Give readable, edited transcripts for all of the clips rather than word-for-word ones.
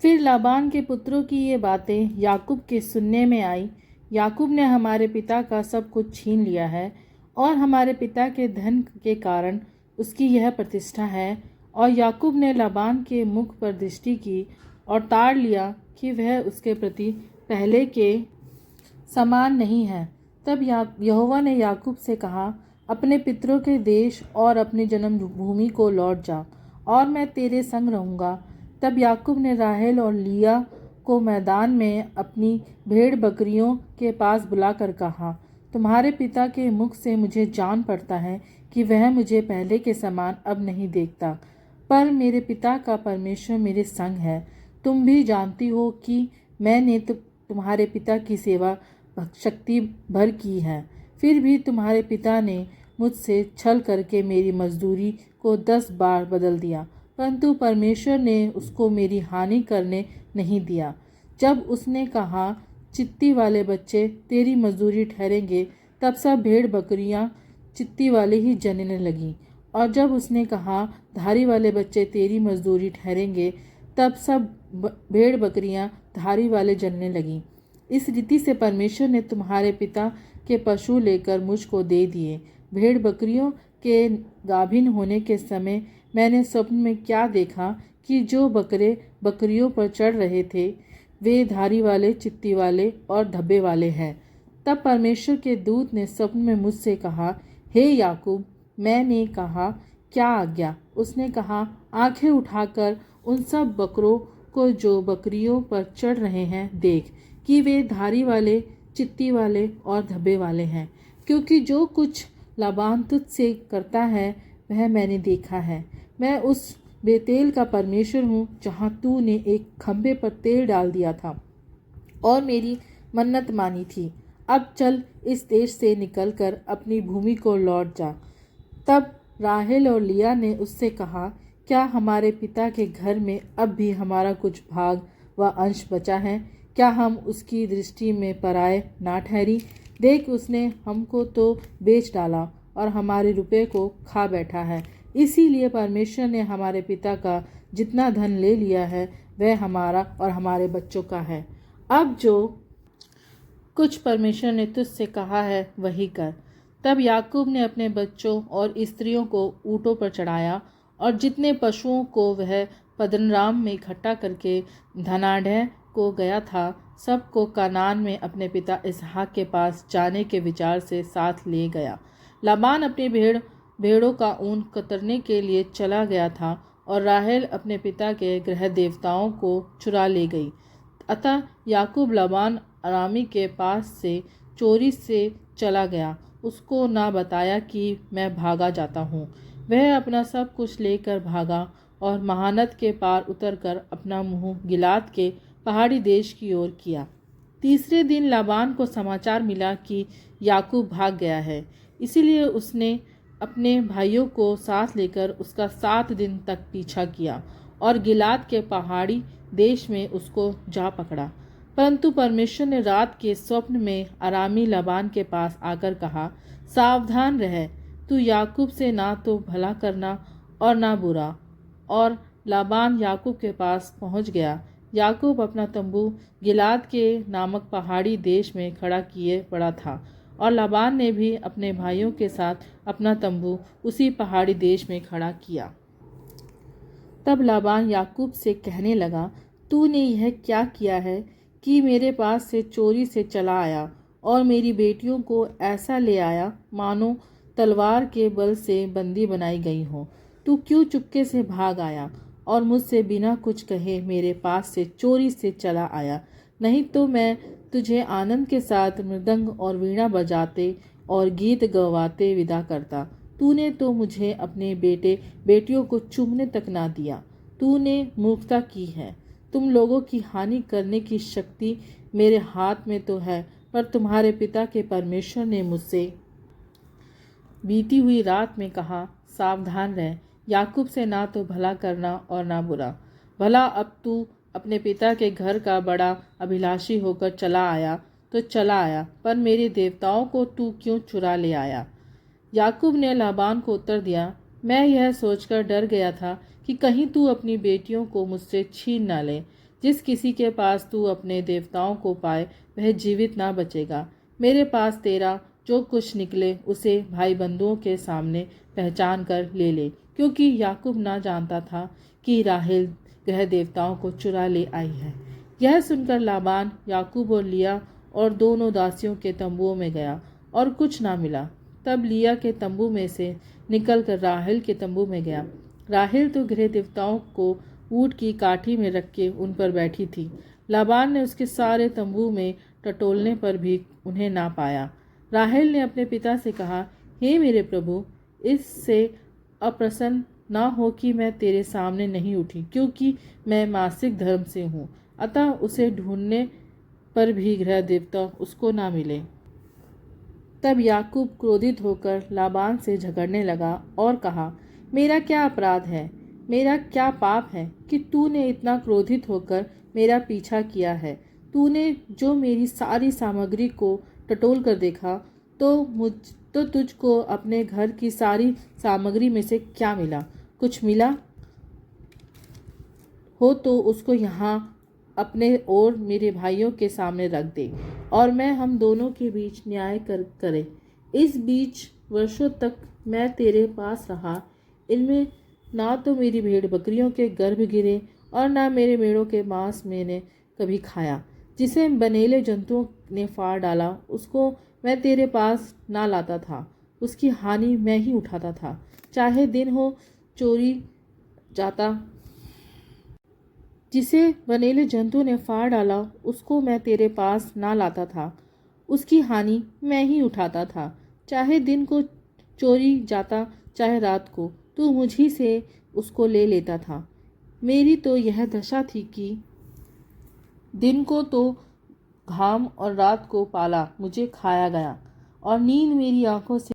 फिर लाबान के पुत्रों की ये बातें याकूब के सुनने में आई। याकूब ने हमारे पिता का सब कुछ छीन लिया है और हमारे पिता के धन के कारण उसकी यह प्रतिष्ठा है। और याकूब ने लाबान के मुख पर दृष्टि की और ताड़ लिया कि वह उसके प्रति पहले के समान नहीं है। तब यहोवा ने याकूब से कहा, अपने पितरों के देश और अपनी जन्मभूमि को लौट जा, और मैं तेरे संग रहूँगा। तब याकूब ने राहेल और लिया को मैदान में अपनी भेड़ बकरियों के पास बुलाकर कहा, तुम्हारे पिता के मुख से मुझे जान पड़ता है कि वह मुझे पहले के समान अब नहीं देखता, पर मेरे पिता का परमेश्वर मेरे संग है। तुम भी जानती हो कि मैंने तुम्हारे पिता की सेवा शक्ति भर की है। फिर भी तुम्हारे पिता ने मुझसे छल करके मेरी मजदूरी को 10 बार बदल दिया, परंतु परमेश्वर ने उसको मेरी हानि करने नहीं दिया। जब उसने कहा, चित्ती वाले बच्चे तेरी मजदूरी ठहरेंगे, तब सब भेड़ बकरियां चित्ती वाले ही जनने लगीं। और जब उसने कहा, धारी वाले बच्चे तेरी मजदूरी ठहरेंगे, तब सब भेड़ बकरियां धारी वाले जनने लगीं। इस रीति से परमेश्वर ने तुम्हारे पिता के पशु लेकर मुझको दे दिए। भेड़ बकरियों के गाभिन होने के समय मैंने स्वप्न में क्या देखा कि जो बकरे बकरियों पर चढ़ रहे थे वे धारी वाले, चित्ती वाले और धब्बे वाले हैं। तब परमेश्वर के दूत ने स्वप्न में मुझसे कहा, हे याकूब। मैंने कहा, क्या आज्ञा? उसने कहा, आंखें उठाकर उन सब बकरों को जो बकरियों पर चढ़ रहे हैं देख कि वे धारी वाले, चित्ती वाले और धब्बे वाले हैं, क्योंकि जो कुछ लाबान तुझसे करता है वह मैंने देखा है। मैं उस बेतेल का परमेश्वर हूँ जहाँ तूने एक खंभे पर तेल डाल दिया था और मेरी मन्नत मानी थी। अब चल, इस देश से निकलकर अपनी भूमि को लौट जा। तब राहेल और लिया ने उससे कहा, क्या हमारे पिता के घर में अब भी हमारा कुछ भाग व अंश बचा है? क्या हम उसकी दृष्टि में पराये ना ठहरी? देख, उसने हमको तो बेच डाला और हमारे रुपये को खा बैठा है। इसीलिए परमेश्वर ने हमारे पिता का जितना धन ले लिया है वह हमारा और हमारे बच्चों का है। अब जो कुछ परमेश्वर ने तुझसे कहा है वही कर। तब याकूब ने अपने बच्चों और स्त्रियों को ऊँटों पर चढ़ाया और जितने पशुओं को वह पद्दनराम में इकट्ठा करके धनाढ्य को गया था, सबको कनान में अपने पिता इसहाक के पास जाने के विचार से साथ ले गया। लाबान अपनी भेड़ों का ऊन कतरने के लिए चला गया था और राहेल अपने पिता के गृह देवताओं को चुरा ले गई। अतः याकूब लाबान अरामी के पास से चोरी से चला गया, उसको ना बताया कि मैं भागा जाता हूँ। वह अपना सब कुछ लेकर भागा और महानद के पार उतरकर अपना मुँह गिलाद के पहाड़ी देश की ओर किया। तीसरे दिन लाबान को समाचार मिला कि याकूब भाग गया है, इसीलिए उसने अपने भाइयों को साथ लेकर उसका 7 दिन तक पीछा किया और गिलाद के पहाड़ी देश में उसको जा पकड़ा। परंतु परमेश्वर ने रात के स्वप्न में अरामी लाबान के पास आकर कहा, सावधान रह, तू याकूब से ना तो भला करना और ना बुरा। और लाबान याकूब के पास पहुंच गया। याकूब अपना तंबू गिलाद के नामक पहाड़ी देश में खड़ा किए पड़ा था और लाबान ने भी अपने भाइयों के साथ अपना तंबू उसी पहाड़ी देश में खड़ा किया। तब लाबान याकूब से कहने लगा, तूने यह क्या किया है कि मेरे पास से चोरी से चला आया और मेरी बेटियों को ऐसा ले आया मानो तलवार के बल से बंदी बनाई गई हो। तू क्यों चुपके से भाग आया और मुझसे बिना कुछ कहे मेरे पास से चोरी से चला आया? नहीं तो मैं तुझे आनंद के साथ मृदंग और वीणा बजाते और गीत गवाते विदा करता। तूने तो मुझे अपने बेटे बेटियों को चूमने तक ना दिया। तूने मूर्खता की है। तुम लोगों की हानि करने की शक्ति मेरे हाथ में तो है, पर तुम्हारे पिता के परमेश्वर ने मुझसे बीती हुई रात में कहा, सावधान रह, याकूब से ना तो भला करना और ना बुरा। भला अब तू अपने पिता के घर का बड़ा अभिलाषी होकर चला आया तो चला आया, पर मेरे देवताओं को तू क्यों चुरा ले आया? याकूब ने लाबान को उत्तर दिया, मैं यह सोचकर डर गया था कि कहीं तू अपनी बेटियों को मुझसे छीन ना ले। जिस किसी के पास तू अपने देवताओं को पाए वह जीवित ना बचेगा। मेरे पास तेरा जो कुछ निकले उसे भाई बंधुओं के सामने पहचान कर ले ले, क्योंकि याकूब ना जानता था कि राहेल ग्रह देवताओं को चुरा ले आई है। यह सुनकर लाबान याकूब और लिया और दोनों दासियों के तंबुओं में गया और कुछ ना मिला। तब लिया के तंबू में से निकलकर राहेल के तंबू में गया। राहेल तो गृह देवताओं को ऊँट की काठी में रख के उन पर बैठी थी। लाबान ने उसके सारे तंबू में टटोलने पर भी उन्हें ना पाया। राहेल ने अपने पिता से कहा, हे मेरे प्रभु, इससे अप्रसन्न ना हो कि मैं तेरे सामने नहीं उठी, क्योंकि मैं मासिक धर्म से हूँ। अतः उसे ढूंढने पर भी गृह देवता उसको ना मिले। तब याकूब क्रोधित होकर लाबान से झगड़ने लगा और कहा, मेरा क्या अपराध है, मेरा क्या पाप है कि तूने इतना क्रोधित होकर मेरा पीछा किया है। तूने जो मेरी सारी सामग्री को टटोल कर देखा तो तुझको अपने घर की सारी सामग्री में से क्या मिला? कुछ मिला हो तो उसको यहाँ अपने और मेरे भाइयों के सामने रख दे और मैं हम दोनों के बीच न्याय करे। इस बीच वर्षों तक मैं तेरे पास रहा, इनमें ना तो मेरी भेड़ बकरियों के गर्भ गिरे और ना मेरे मेढ़ों के मांस मैंने कभी खाया। जिसे बनेले जंतुओं ने फाड़ डाला उसको मैं तेरे पास ना लाता था, उसकी हानि मैं ही उठाता था। चाहे दिन हो चोरी जाता, जिसे बनेले जंतु ने फाड़ डाला उसको मैं तेरे पास ना लाता था, उसकी हानि मैं ही उठाता था। चाहे दिन को चोरी जाता चाहे रात को, तू मुझी से उसको ले लेता था। मेरी तो यह दशा थी कि दिन को तो घाम और रात को पाला मुझे खाया गया और नींद मेरी आंखों से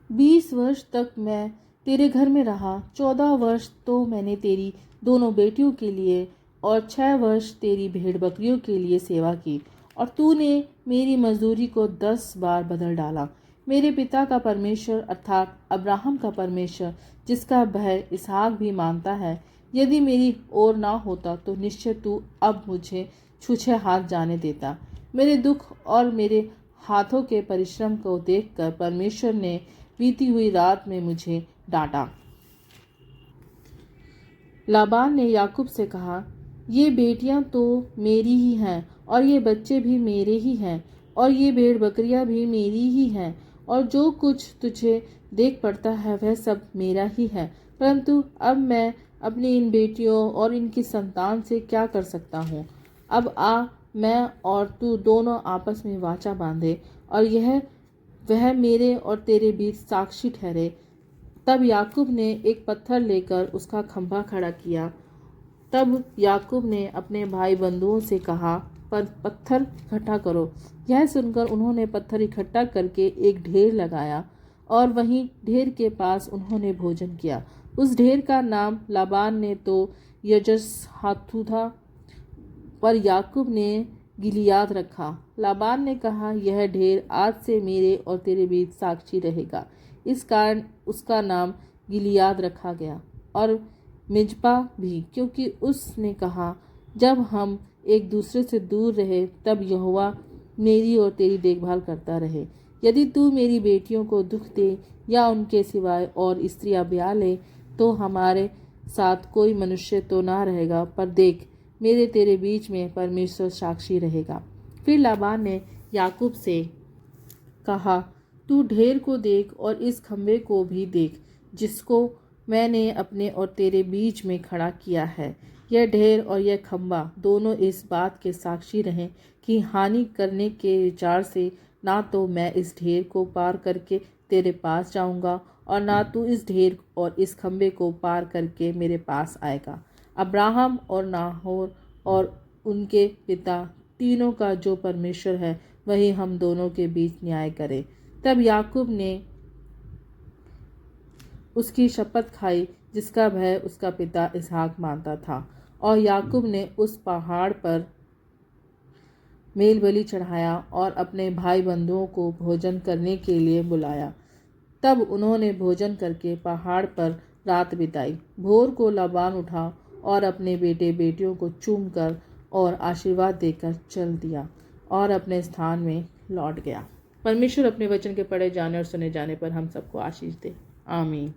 20 वर्ष तक मैं तेरे घर में रहा। 14 वर्ष तो मैंने तेरी दोनों बेटियों के लिए और 6 वर्ष तेरी भेड़ बकरियों के लिए सेवा की, और तूने मेरी मजदूरी को 10 बार बदल डाला। मेरे पिता का परमेश्वर अर्थात अब्राहम का परमेश्वर, जिसका भय इसहाक भी मानता है, यदि मेरी ओर ना होता तो निश्चय तू अब मुझे छूछे हाथ जाने देता। मेरे दुख और मेरे हाथों के परिश्रम को देखकर परमेश्वर ने बीती हुई रात में मुझे डांटा। लाबान ने याकूब से कहा, ये बेटियां तो मेरी ही हैं और ये बच्चे भी मेरे ही हैं और ये भेड़ बकरियां भी मेरी ही हैं और जो कुछ तुझे देख पड़ता है वह सब मेरा ही है। परंतु अब मैं अपनी इन बेटियों और इनकी संतान से क्या कर सकता हूँ? अब आ, मैं और तू दोनों आपस में वाचा बांधे और वह मेरे और तेरे बीच साक्षी ठहरे। तब याकूब ने एक पत्थर लेकर उसका खंभा खड़ा किया। तब याकूब ने अपने भाई बंधुओं से कहा, पर पत्थर इकट्ठा करो। यह सुनकर उन्होंने पत्थर इकट्ठा करके एक ढेर लगाया और वहीं ढेर के पास उन्होंने भोजन किया। उस ढेर का नाम लाबान ने तो यजसहातु था, पर याकूब ने गिलियाद रखा। लाबान ने कहा, यह ढेर आज से मेरे और तेरे बीच साक्षी रहेगा। इस कारण उसका नाम गिलियाद रखा गया और मिज्पा भी, क्योंकि उसने कहा, जब हम एक दूसरे से दूर रहे तब यहोवा मेरी और तेरी देखभाल करता रहे। यदि तू मेरी बेटियों को दुख दे या उनके सिवाय और स्त्रियां ब्याह ले तो हमारे साथ कोई मनुष्य तो ना रहेगा, पर देख मेरे तेरे बीच में परमेश्वर साक्षी रहेगा। फिर लाबान ने याकूब से कहा, तू ढेर को देख और इस खंभे को भी देख, जिसको मैंने अपने और तेरे बीच में खड़ा किया है। यह ढेर और यह खंभा दोनों इस बात के साक्षी रहें कि हानि करने के विचार से ना तो मैं इस ढेर को पार करके तेरे पास जाऊंगा और ना तू इस ढेर और इस खंभे को पार करके मेरे पास आएगा। अब्राहम और नाहोर और उनके पिता तीनों का जो परमेश्वर है वही हम दोनों के बीच न्याय करे। तब याकूब ने उसकी शपथ खाई जिसका भय उसका पिता इसहाक मानता था, और याकूब ने उस पहाड़ पर मेल बलि चढ़ाया और अपने भाई बंधुओं को भोजन करने के लिए बुलाया। तब उन्होंने भोजन करके पहाड़ पर रात बिताई। भोर को लाबान उठा और अपने बेटे बेटियों को चूमकर और आशीर्वाद देकर चल दिया और अपने स्थान में लौट गया। परमेश्वर अपने वचन के पढ़े जाने और सुने जाने पर हम सबको आशीष दे। आमीन।